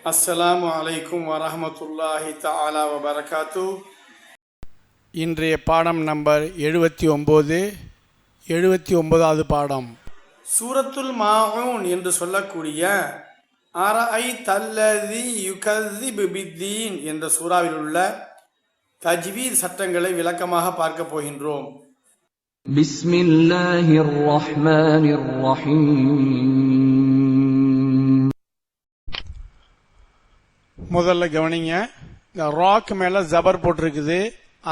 அஸ்ஸலாமு அலைக்கும் வரஹமத்துல்லாஹி தஆலா வபரகாத்து. இன்றைய பாடம் நம்பர் 79வது பாடம். சூரத்துல் மாஊன் என்று சொல்லக்கூடிய அரஐத்தல்லதி யுகஸிபு பித்தீன் என்ற சூறாவில் உள்ள தஜ்வீத் சட்டங்களை விளக்கமாக பார்க்க போகின்றோம். பிஸ்மில்லாஹிர் ரஹ்மானிர் ரஹீம். முதல்ல கவனிங்க, இந்த ராக்கு மேல ஜபர் போட்டிருக்குது.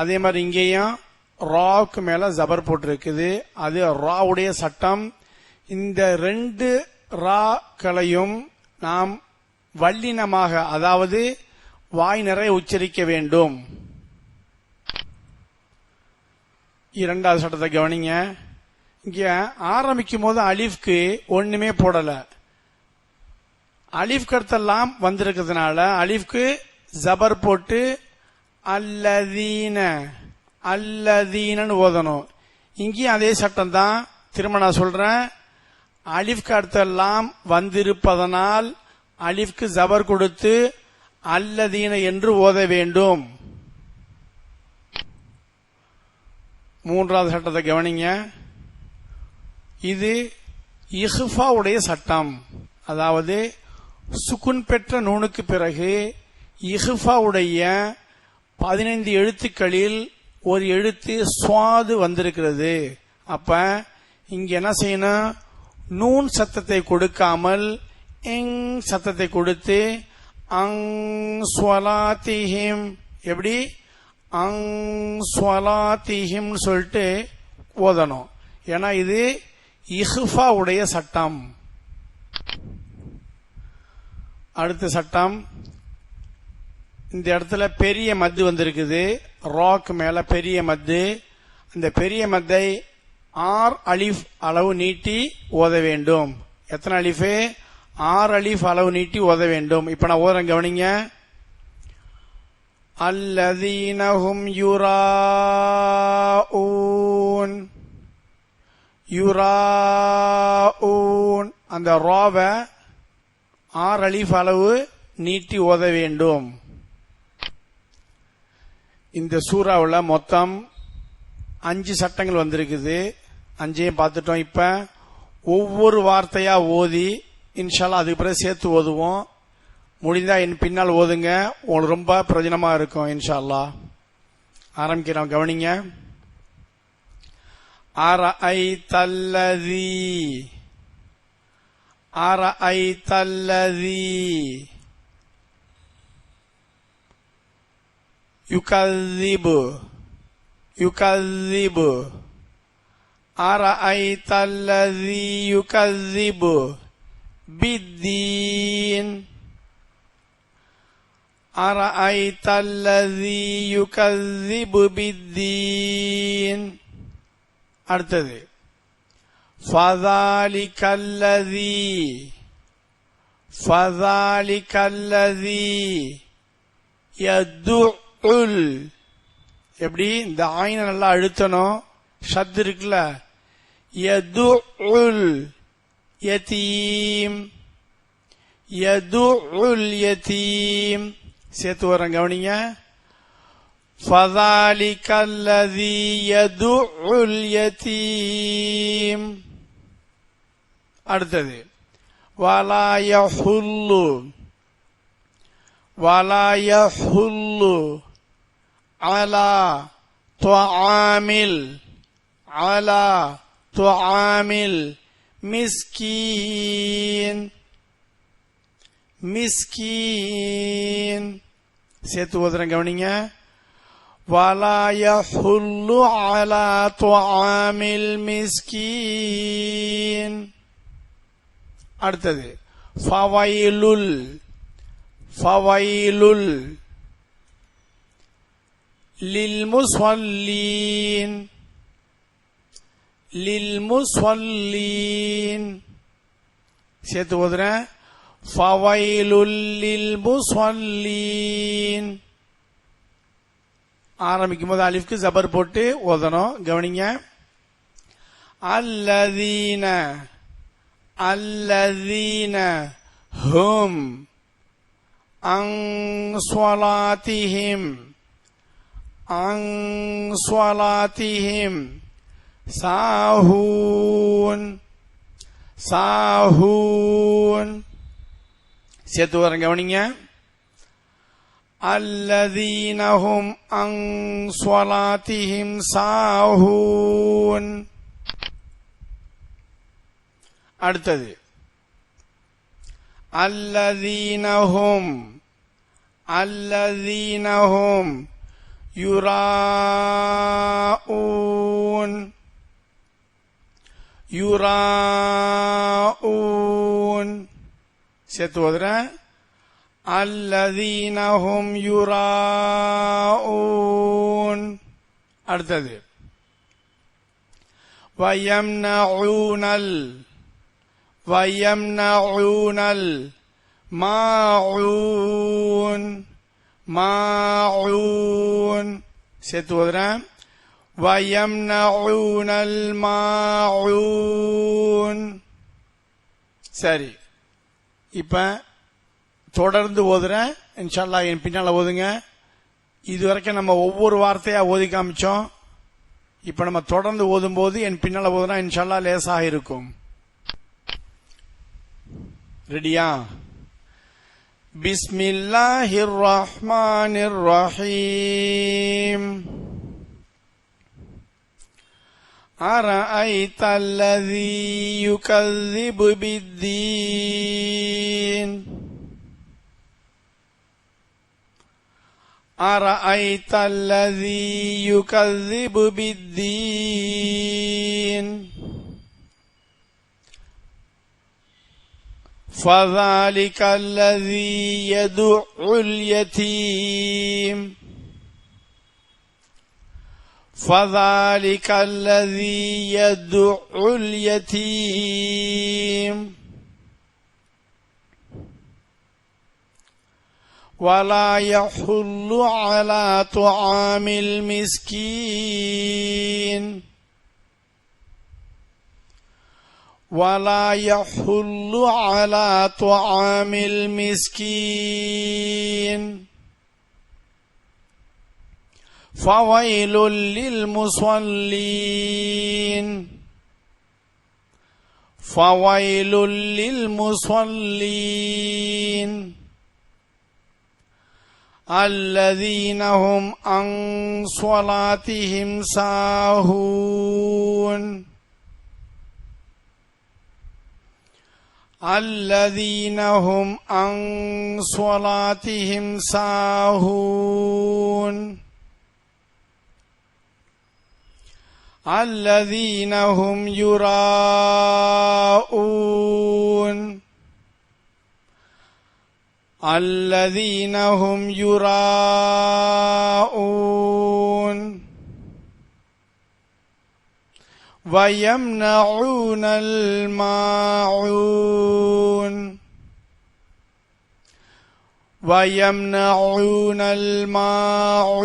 அதே மாதிரி இங்கேயும் ராக்கு மேல ஜபர் போட்டிருக்குது. அது ராவுடைய சட்டம். இந்த ரெண்டு ராக்களையும் நாம் வல்லினமாக, அதாவது வாய் நிறைய உச்சரிக்க வேண்டும். இரண்டாவது சட்டத்தை கவனிங்க. இங்க ஆரம்பிக்கும் போது அலிஃப்க்கு ஒண்ணுமே போடல. அலிஃப் கருத்தெல்லாம் வந்திருக்கிறதுனால அலிஃப்க்கு ஜபர் போட்டு அல்லதீன அல்லதீனன்னு ஓதணும். இங்கேயும் அதே சட்டம் தான். திரும்ப நான் சொல்றேன், அலிஃப் கருத்தெல்லாம் வந்திருப்பதனால் அலிஃப்க்கு ஜபர் கொடுத்து அல்லதீன என்று ஓத வேண்டும். மூன்றாவது சட்டத்தை கவனிங்க. இது இஹ்ஃபா உடைய சட்டம். அதாவது சுக்குன் பெற்ற நூனுக்கு பிறகு இஹ்ஃபா உடைய 15 எழுத்துக்களில் ஒரு எழுத்து ஸ்வாது வந்திருக்கிறது. அப்ப இங்க என்ன செய்யணும்? நூன் சத்தத்தை கொடுக்காமல் இங் சத்தத்தை கொடுத்து அங் ஸ்வலாத்திஹிம், எப்படி அங் ஸ்வலாத்திஹிம் சொல்லிட்டு ஓதணும். ஏன்னா இது இஹ்ஃபா உடைய சட்டம். அடுத்த சட்டம், இந்த இடத்துல பெரிய மத்து வந்திருக்குது. ராக் மேல பெரிய மத்து. அந்த பெரிய மத்தை 6 அலிஃப் அளவு நீட்டி ஓத வேண்டும். எத்தனை அலிஃபு? 6 அலிஃப் அளவு நீட்டி ஓத வேண்டும். இப்ப நான் ஓதுறேன், கவனிங்க. அல்லதீனஹும் யுராஊன் யுராஊன். அந்த ராவை 6 அலிஃப் அளவு நீட்டி ஓத வேண்டும். இந்த சூறாவுல மொத்தம் 5 சட்டங்கள் வந்திருக்குது. 5ஐயும் பார்த்துட்டோம். இப்ப ஒவ்வொரு வார்த்தையா ஓதி இன்ஷால்லா அதுக்கு பிறகு சேர்த்து ஓதுவோம். முடிந்தா என் பின்னால் ஓதுங்க, உங்களுக்கு ரொம்ப பிரயோஜனமா இருக்கும் இன்ஷால்லா. ஆரம்பிக்கிறோம், கவனிங்க. அரஐத்தல்லதி அரஐத்தல்லதி யுகஸிபு யுகஸிபு அரஐத்தல்லதி யுகஸிபு பித்தீன் அரஐத்தல்லதி யுகஸிபு பித்தீன். அடுத்தது ஃபதாலிகல்லதி ஃபதாலிகல்லதி யதுஉல். எப்படி? இந்த ஆயினை நல்லா அழுத்தணும். ஷத் இருக்குல்ல, யதுஉல் யதீம் யதுஉல் யதீம். சேர்த்து வரேன், கவனிங்க. ஃபதாலிகல்லதி யதுஉல் யதீம். அடுத்தது வலா யஹுல்லு வலா யஹுல்லு அலா துஆமில் அலா துஆமில் மிஸ்கீன் மிஸ்கீன். சேர்த்து ஓதுறேன், கவனிங்க. வலா யஹுல்லு அலா துஆமில் மிஸ்கீன். அடுத்தது ஃபவைலுல் ஃபவைலுல் லில்முஸல்லீன் லில்முஸல்லீன். சேர்த்து ஓதுறேன், ஃபவைலுல் லில்முஸல்லீன். ஆரம்பிக்கும் போது அலிஃப்க்கு ஜபர் போட்டு ஓதணும், கவனிங்க. அல்லதீன அல்லதீன ஹும் عن صلاتهم عن صلاتهم ساهون சாஹூன். சேர்த்து வரேன், கவனிங்க. அல்லதீனஹும் அன் ஸலாத்திஹிம் சாஹூன். அடுத்தது அல்லதீனஹும் அல்லதீனஹும் யுராஊன் யுராஊன். சேர்த்து ஓதுறேன். அல்லதீனஹும் யுராஊன். அடுத்தது வயம்னஊனல் வயம்னஊனல் மாஊன் மாஊன். சேர்த்து ஓதுறேன். வயம்னஊனல் மாஊன். சரி, இப்ப தொடர்ந்து ஓதுறேன். இன்ஷா அல்லாஹ் என் பின்னால ஓதுங்க. இதுவரைக்கும் நம்ம ஒவ்வொரு வார்த்தையா ஓதி காமிச்சோம். இப்ப நம்ம தொடர்ந்து ஓதும் போது என் பின்னால ஓதுனா இன்ஷா அல்லாஹ் லேசாக இருக்கும். ரெடியா? பிஸ்மில்லாஹிர் ரஹ்மானிர் ரஹீம். أرأيت الذي يكذب بالدين أرأيت الذي يكذب بالدين فذلك الذي يدع اليتيم فذلك الذي يدع اليتيم ولا يحل على طعام المسكين ولا يحل على طعام المسكين فويل للمصلين فويل للمصلين الذين هم عن صلاتهم ساهون الذين هم عن صلاتهم ساهون الذين هم يراءون الذين هم يراءون ويمنعون الماعون ويمنعون الماعون